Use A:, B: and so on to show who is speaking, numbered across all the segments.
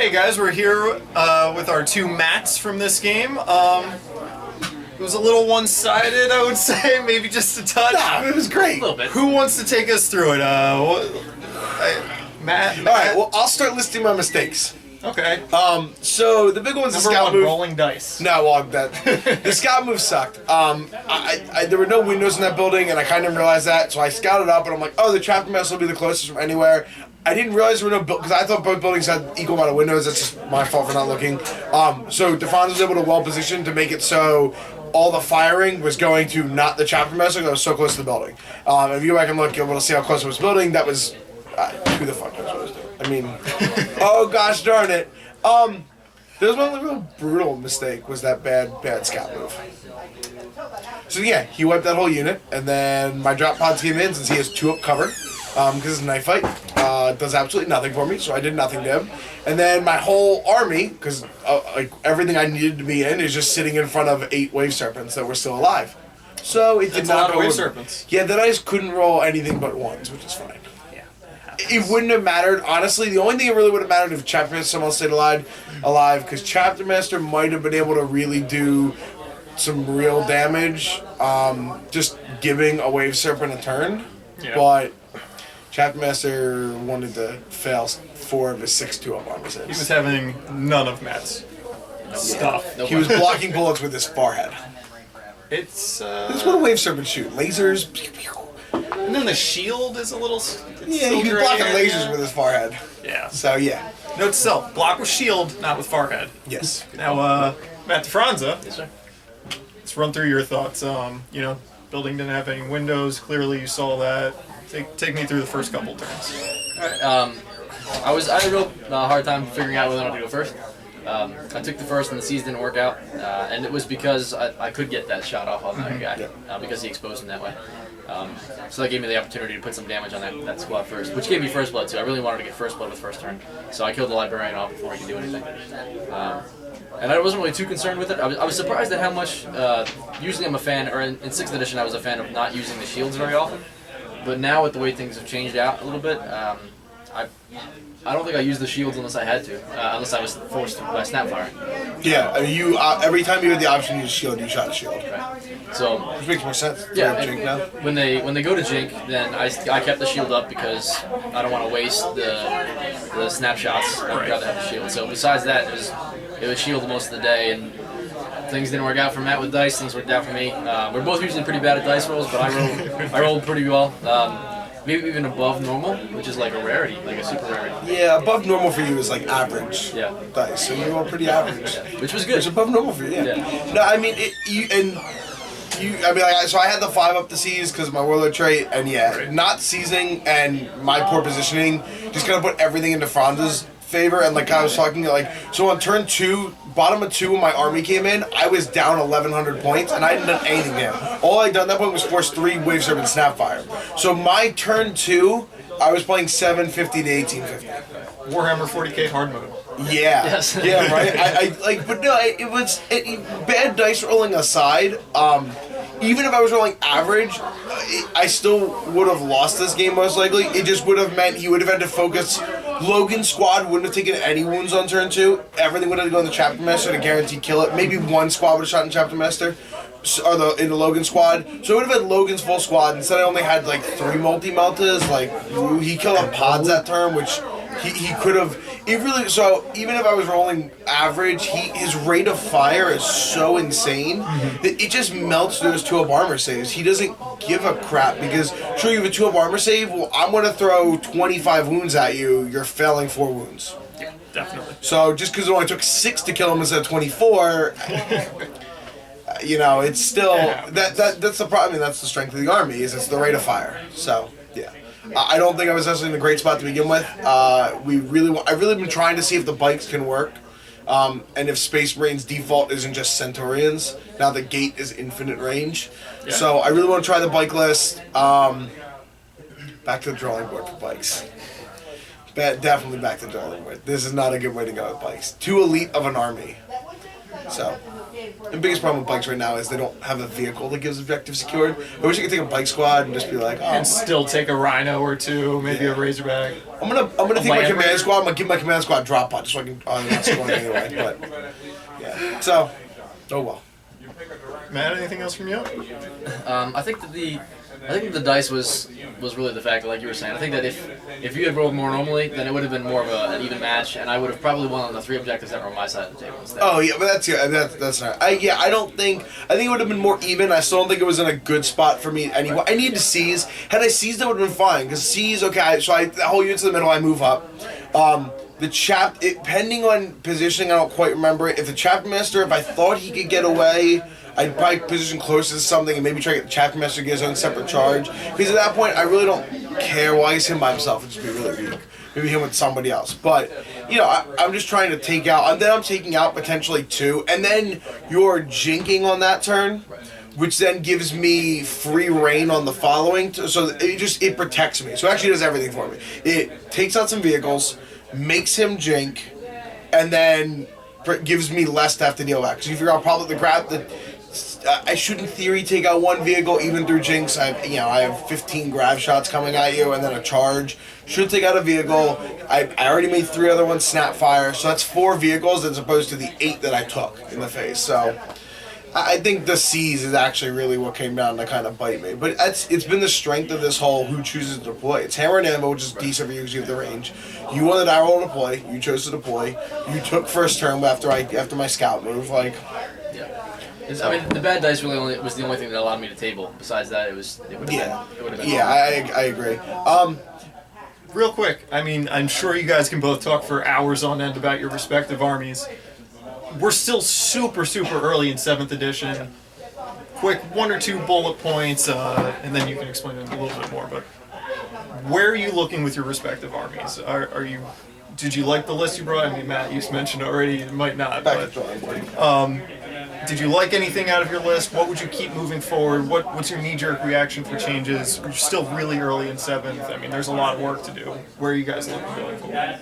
A: Hey guys, we're here with our two mats from this game. It was a little one-sided, I would say, maybe just a touch.
B: Nah, it was great.
C: A little bit.
A: Who wants to take us through it? Matt?
B: All right, well, I'll start listing my mistakes.
A: Okay.
B: So the big one's the
A: Number
B: scout
A: one,
B: move.
A: rolling dice.
B: No, well, the scout move sucked. There were no windows in that building, and I kind of realized that, so I scouted up, and I'm like, oh, the trapper mess will be the closest from anywhere. I didn't realize there were no because I thought both buildings had equal amount of windows. That's just my fault for not looking. So DeFranza was able to well position to make it so all the firing was going to not the chapter master because I was so close to the building. If you go back and look, you'll be able to see how close I was building. That was who the fuck knows what I was doing. I mean, oh gosh darn it. There was one real brutal mistake was that bad scout move. So yeah, he wiped that whole unit, and then my drop pods came in since he has 2 up covered. Because it's a knife fight, does absolutely nothing for me, so I did nothing to him. And then my whole army, because like everything I needed to be in, is just sitting in front of 8 wave serpents that were still alive. So it did
A: That's
B: not
A: a lot of
B: go
A: wave
B: with-
A: serpents.
B: Yeah, then I just couldn't roll anything but 1s, which is fine.
A: Yeah.
B: It wouldn't have mattered. Honestly, the only thing it really would have mattered if Chapter Master somehow stayed alive, because Chapter Master might have been able to really do some real damage, just giving a wave serpent a turn.
A: Yeah.
B: But Chapter Master wanted to fail 4 of his 6 2-up armor saves.
A: He was having none of Matt's stuff.
C: Nope.
B: He was blocking bullets with his forehead.
A: It's
B: That's what a wave serpent shoot. Lasers. Pew, pew.
A: and then the shield is a little.
B: Yeah, he was blocking lasers with his forehead.
A: Yeah.
B: So yeah.
A: Note to self: block with shield, not with forehead.
B: Yes.
A: Now, Matt DeFranza.
C: Yes, sir.
A: Let's run through your thoughts. Building didn't have any windows. Clearly, you saw that. Take me through the first couple turns.
C: Alright, I had a real hard time figuring out whether or not to go first. I took the first and the C's didn't work out, and it was because I could get that shot off on that guy, because he exposed him that way. So that gave me the opportunity to put some damage on that squad first, which gave me first blood too. I really wanted to get first blood with first turn, so I killed the librarian off before he could do anything. And I wasn't really too concerned with it. I was surprised at how much, usually I'm a fan, or in 6th edition I was a fan of not using the shields very often. But now with the way things have changed out a little bit, I don't think I used the shields unless I had to, unless I was forced to by snapfire.
B: Yeah, I mean, you every time you had the option to use shield, you shot a shield.
C: Right. So
B: Which makes more sense.
C: yeah,
B: For Jink now.
C: when they go to Jink, then I kept the shield up because I don't want to waste the snapshots. I'd rather have the shield. So besides that, it was shield most of the day, and things didn't work out for Matt with dice. Things worked out for me. We're both usually pretty bad at dice rolls, but I rolled pretty well. Maybe even above normal, which is like a rarity, like a super rarity.
B: Yeah, above normal for you is like average.
C: Yeah.
B: Dice, so you were pretty average.
C: Which was good.
B: It's above normal for you.
C: Yeah.
B: No, I mean so I had the 5 up to seize because of my warlord trait, and not seizing and my poor positioning just kind of put everything into Franza's favor. And like I was talking, so on turn 2, bottom of 2 when my army came in, I was down 1,100 points and I hadn't done anything to him. All I'd done at that point was force 3 wave serpent snapfire. So my turn 2, I was playing 750 to 1850.
A: Warhammer 40k hard mode.
B: Yeah.
C: Yes.
B: Yeah, right? But no, bad dice rolling aside, even if I was rolling average, I still would have lost this game most likely. It just would have meant he would have had to focus. Logan's squad wouldn't have taken any wounds on turn 2. Everything would have gone to Chapter Master to guarantee kill it. Maybe 1 squad would have shot in Chapter Master, or in the Logan squad. So it would have had Logan's full squad. Instead, I only had 3 multi-meltas. He killed on pods that turn, which he could have. It really, so even if I was rolling average, his rate of fire is so insane that it just melts through his 2-up armor saves. He doesn't give a crap because, sure, you have a 2-up armor save, well, I'm going to throw 25 wounds at you, you're failing 4 wounds.
A: Yeah, definitely.
B: So just because it only took 6 to kill him instead of 24, it's still, that's the problem. I mean, that's the strength of the army, is it's the rate of fire. So, yeah. I don't think I was necessarily in a great spot to begin with. I've really been trying to see if the bikes can work, and if Space Marine's default isn't just Centaurians. Now the gate is infinite range, so I really want to try the bike list. Back to the drawing board for bikes. Definitely back to the drawing board. This is not a good way to go with bikes. Too elite of an army. So the biggest problem with bikes right now is they don't have a vehicle that gives objective secured. I wish I could take a bike squad and just be like, oh,
A: And still take a Rhino or two, maybe a Razorback.
B: I'm gonna take my
A: Land
B: command
A: Raider?
B: squad. I'm gonna give my command squad drop pod just so I can. I'm not scoring anyway, but yeah. So, oh well.
A: Matt, anything else from you?
C: I think that the dice was really the factor, like you were saying. I think that if you had rolled more normally, then it would have been more of an even match, and I would have probably won on the 3 objectives that were on my side of the table instead.
B: Oh yeah, but that's not. I think it would have been more even. I still don't think it was in a good spot for me anyway. I needed to seize. Had I seized, it would have been fine. Because seize, okay. So the whole unit to the middle, I move up. Depending on positioning, I don't quite remember it. If the chapter master, if I thought he could get away, I'd probably position closer to something and maybe try to get the chapter master to get his own separate charge. Because at that point, I really don't care why he's him by himself. It'd just be really weak. Maybe him with somebody else. But, I'm just trying to take out, and then I'm taking out potentially 2, and then you're jinking on that turn, which then gives me free reign on the following. So it protects me. So it actually does everything for me. It takes out some vehicles, makes him jink, and then gives me less to have to deal with. Because you figure out probably I should in theory take out 1 vehicle even through jinx. I have 15 grab shots coming at you and then a charge. Should take out a vehicle. I already made 3 other ones snap fire, so that's 4 vehicles as opposed to the 8 that I took in the face. So I think the seize is actually really what came down to kind of bite me. But it's been the strength of this whole who chooses to deploy. It's hammer and ammo, which is decent for you because you have the range. You wanted die roll to deploy. You chose to deploy. You took first turn after my scout move.
C: The bad dice really was the only thing that allowed me to table. Besides that, it would have been.
B: Yeah, I agree.
A: Real quick, I'm sure you guys can both talk for hours on end about your respective armies. We're still super, super early in 7th edition. Quick 1 or 2 bullet points, and then you can explain it a little bit more. But where are you looking with your respective armies? Did you like the list you brought? Matt, you mentioned already, you might not. But, did you like anything out of your list? What would you keep moving forward? What's your knee-jerk reaction for changes? You're still really early in 7th. There's a lot of work to do. Where are you guys looking going forward?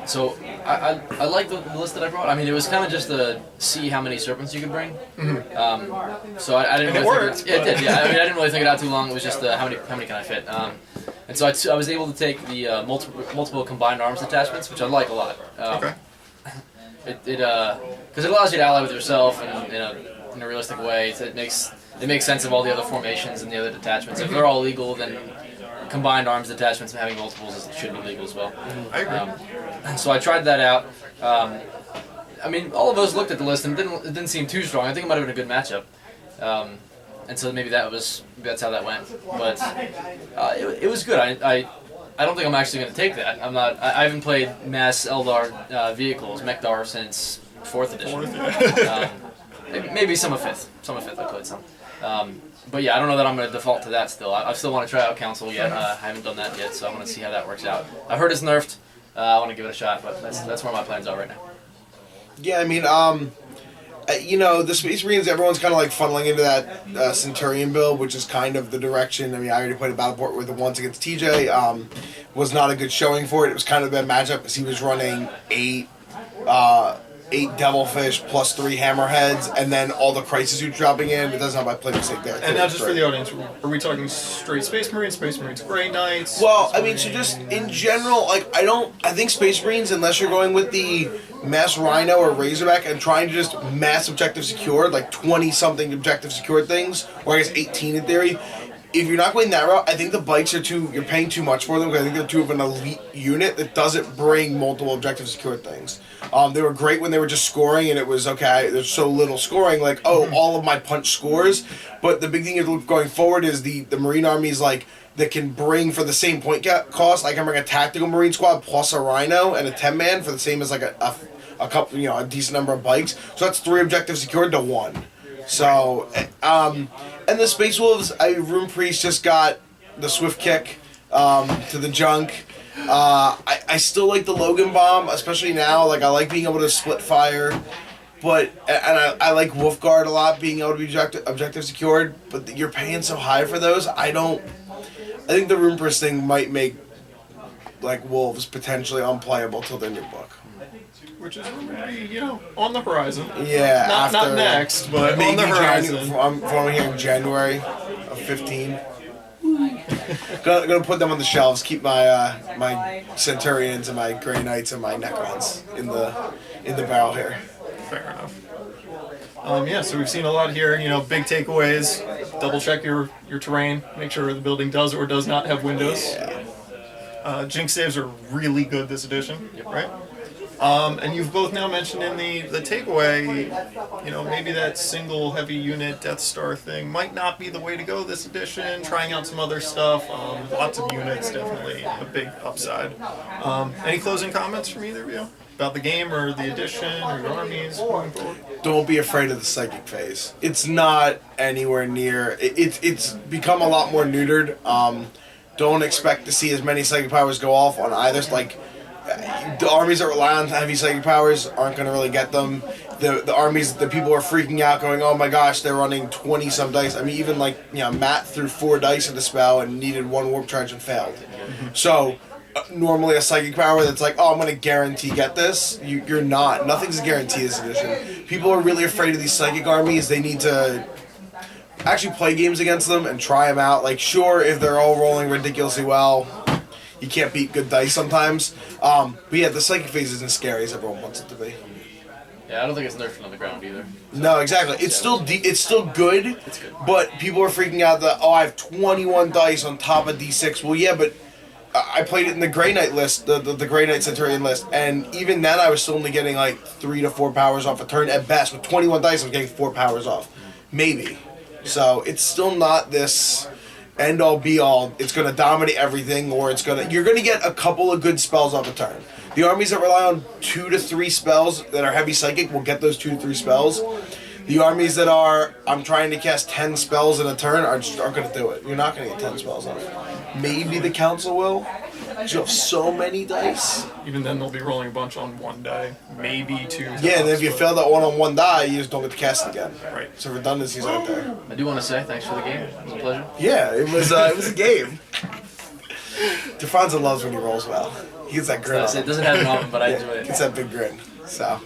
C: So I like the list that I brought. It was kind of just to see how many serpents you could bring.
A: Mm-hmm.
C: So I didn't
A: and
C: really
A: it
C: think it. Yeah, it did. Yeah, I didn't really think it out too long. It was just how many can I fit. And so I was able to take the multiple combined arms attachments, which I like a lot.
A: Okay.
C: Because it allows you to ally with yourself in a realistic way. It makes sense of all the other formations and the other detachments. If they're all legal, then combined arms detachments and having multiples should be legal as well.
A: I agree.
C: So I tried that out. All of us looked at the list and it didn't seem too strong. I think it might have been a good matchup. And so maybe that's how that went. But it was good. I don't think I'm actually going to take that. I haven't played mass Eldar vehicles, Mekdar, since 4th edition. Maybe some of 5th. Some of 5th I played some. But yeah, I don't know that I'm going to default to that still. I still want to try out Council yet. I haven't done that yet, so I want to see how that works out. I've heard it's nerfed. I want to give it a shot, but that's where my plans are right now.
B: Yeah, the Space Marines, everyone's kind of like funneling into that Centurion build, which is kind of the direction. I already played a battle port with the ones against TJ. Was not a good showing for it. It was kind of a bad matchup because he was running 8 Devilfish plus 3 Hammerheads, and then all the Crisis Suits dropping in. It doesn't have my play mistake there.
A: And now just for the audience, are we talking straight Space Marines Grey Knights?
B: Well, so just in general, I think Space Marines, unless you're going with the mass Rhino or Razorback and trying to just mass objective secure, 20-something objective secure things, or I guess 18 in theory. If you're not going that route, I think the bikes you're paying too much for them because I think they're too of an elite unit that doesn't bring multiple objective secure things. They were great when they were just scoring and it was okay, there's so little scoring, all of my punch scores. But the big thing going forward is the Marine armies that can bring for the same point cost. I can bring a tactical Marine squad plus a Rhino and a 10-man for the same as a couple, a decent number of bikes. So that's 3 objectives secured to 1. So, and the Space Wolves, Room Priest just got the Swift Kick to the junk. I still like the Logan Bomb, especially now. I like being able to split fire. And I like Wolfguard a lot, being able to be objective secured. But you're paying so high for those. I think the Room Priest thing might make Wolves potentially unplayable till the new book.
A: which is maybe, on the horizon.
B: Yeah,
A: Not next, but on the horizon.
B: I'm here in January of 15. Gonna put them on the shelves. Keep my my Centurions and my Grey Knights and my Necrons in the barrel here.
A: Fair enough. So we've seen a lot here. Big takeaways. Double check your terrain. Make sure the building does or does not have windows.
B: Yeah.
A: Jinx saves are really good this edition, right? And you've both now mentioned in the takeaway, maybe that single heavy unit Death Star thing might not be the way to go this edition. Trying out some other stuff. Lots of units, definitely a big upside. Any closing comments from either of you about the game or the edition or your armies moving forward?
B: Don't be afraid of the psychic phase. It's not anywhere near. It's become a lot more neutered. Don't expect to see as many psychic powers go off on either. The armies that rely on heavy psychic powers aren't going to really get them. The armies, the people are freaking out, going, "Oh my gosh, they're running 20 some dice." I mean, even Matt threw 4 dice at the spell and needed 1 warp charge and failed. So normally a psychic power that's like, "Oh, I'm going to guarantee get this." You're not. Nothing's a guarantee this edition. People are really afraid of these psychic armies. They need to actually play games against them and try them out. Sure, if they're all rolling ridiculously well, you can't beat good dice sometimes. But yeah, the psychic phase isn't scary as everyone wants it to be.
C: Yeah, I don't think it's nerfed on the ground either.
B: No, exactly. It's still good.
C: It's good.
B: But people are freaking out that, I have 21 dice on top of D6. Well, yeah, but I played it in the Grey Knight list, the Grey Knight Centurion list, and even then I was still only getting 3 to 4 powers off a turn at best. With 21 dice, I'm getting 4 powers off. Maybe. So it's still not this end all be all. It's going to dominate everything, or you're going to get a couple of good spells off a turn. The armies that rely on 2 to 3 spells that are heavy psychic will get those 2 to 3 spells. The armies that are, I'm trying to cast 10 spells in a turn, aren't going to do it. You're not going to get 10 spells off. Maybe the council will. You have so many dice.
A: Even then, they'll be rolling a bunch on one die, maybe 2.
B: Yeah, and if you fail that one on one die, you just don't get to cast it again.
A: Right.
B: So redundancies aren't there.
C: I do want to say thanks for the game. It was a pleasure.
B: Yeah, it was a game. DeFranza loves when he rolls well. He gets that grin.
C: It doesn't happen often, but I enjoy it.
B: Gets that big grin. So.